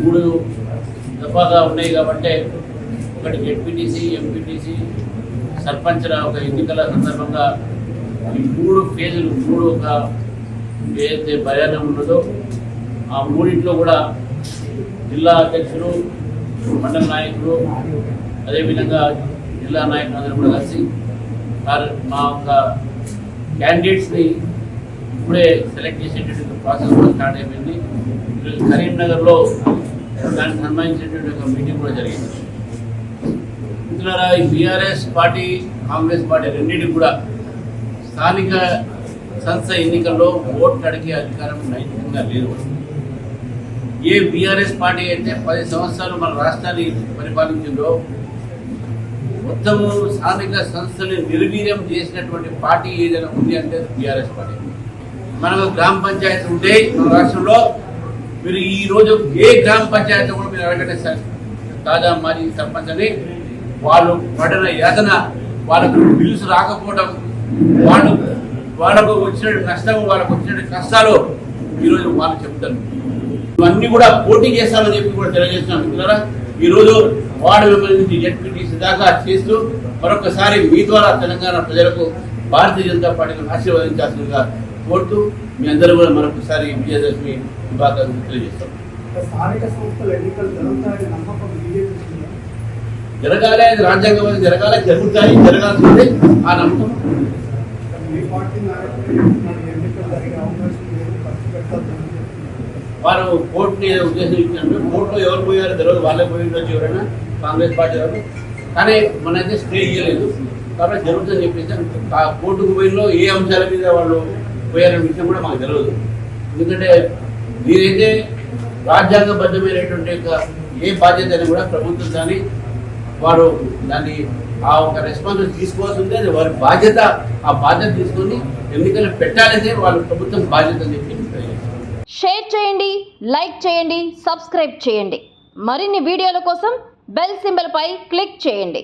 3 దఫాగా ఉన్నాయి కాబట్టి ఒకటి జెడ్పీటీసీ, ఎంపీటీసీ, సర్పంచ్ల ఒక ఎన్నికల సందర్భంగా ఈ 3 ఫేజులు 3 ఒక ఏదైతే ప్రయాణం ఉన్నదో ఆ 3 కూడా జిల్లా అధ్యక్షులు, మండల నాయకులు, అదేవిధంగా జిల్లా నాయకులు అందరూ కూడా కలిసి మా యొక్క క్యాండిడేట్స్ని ఇప్పుడే సెలెక్ట్ చేసేటటువంటి ప్రాసెస్ కూడా స్టార్ట్ అయిపోయింది. కరీంనగర్లో దానికి సంబంధించినటువంటి ఒక మీటింగ్ కూడా జరిగింది. మిత్రులారా, ఈ బీఆర్ఎస్ పార్టీ, కాంగ్రెస్ పార్టీ రెండింటికి కూడా స్థానిక సంస్థ ఎన్నికల్లో ఓట్లు అడిగే అధికారం నైతికంగా లేదు. ఏ బీఆర్ఎస్ పార్టీ అయితే 10 సంవత్సరాలు మన రాష్ట్రాన్ని పరిపాలించిందో, మొత్తము స్థానిక సంస్థని నిర్వీర్యం చేసినటువంటి పార్టీ ఏదైనా ఉంది అంటే బీఆర్ఎస్ పార్టీ. మనకు గ్రామ పంచాయతీ ఉంటే మన రాష్ట్రంలో మీరు ఈరోజు ఏ గ్రామ పంచాయతీ కూడా మీరు అడగండి సార్, తాజా మాజీ సర్పంచ్ అని వాళ్ళు పడిన యాతన, వాళ్ళకు బిల్స్ రాకపోవడం, వాళ్ళకు వచ్చిన నష్టం, వాళ్ళకు వచ్చిన కష్టాలు ఈరోజు వాళ్ళు చెప్తారు. ఇవన్నీ కూడా పోటీ చేస్తామని చెప్పి కూడా తెలియజేస్తున్నాం. మిత్రులారా, ఈరోజు వార్డు మెంబర్ నుంచి జెడ్పీటీసీ దాకా చేస్తూ మరొకసారి మీ ద్వారా తెలంగాణ ప్రజలకు భారతీయ జనతా పార్టీని ఆశీర్వదించాల్సిందిగా కోరుతూ మీ అందరూ కూడా మరొకసారి విజయదశమి శుభాకాంక్షలు తెలియజేస్తాం. జరగాలి, అది రాజ్యాంగం జరగాలి, జరుగుతాయి, జరగాల్సిందే ఆ నమ్మకం. వారు కోర్టుని ఉద్దేశించినట్టు కోర్టులో ఎవరు పోయారో తెలియదు, వాళ్ళే పోయి ఉండొచ్చు, ఎవరైనా కాంగ్రెస్ పార్టీ వారు. కానీ మనైతే స్టే ఇవ్వలేదు కాబట్టి జరుగుతుందని చెప్పేసి కోర్టుకు పోయినలో ఏ అంశాల మీద వాళ్ళు పోయారనే విషయం కూడా మాకు తెలియదు. ఎందుకంటే మీరైతే రాజ్యాంగబద్ధమైనటువంటి ఏ బాధ్యత అయినా కూడా ప్రభుత్వం దాన్ని వారు దాన్ని ఆ ఒక రెస్పాన్సిబిలిటీ తీసుకోవాల్సిందే, అది వారి బాధ్యత. ఆ బాధ్యత తీసుకొని ఎన్నికలు పెట్టాలంటే వాళ్ళ ప్రభుత్వం బాధ్యత అని చెప్పి షేర్ చేయండి, లైక్ చేయండి, సబ్స్క్రైబ్ చేయండి. మరిన్ని వీడియోల కోసం బెల్ సింబల్ పై క్లిక్ చేయండి.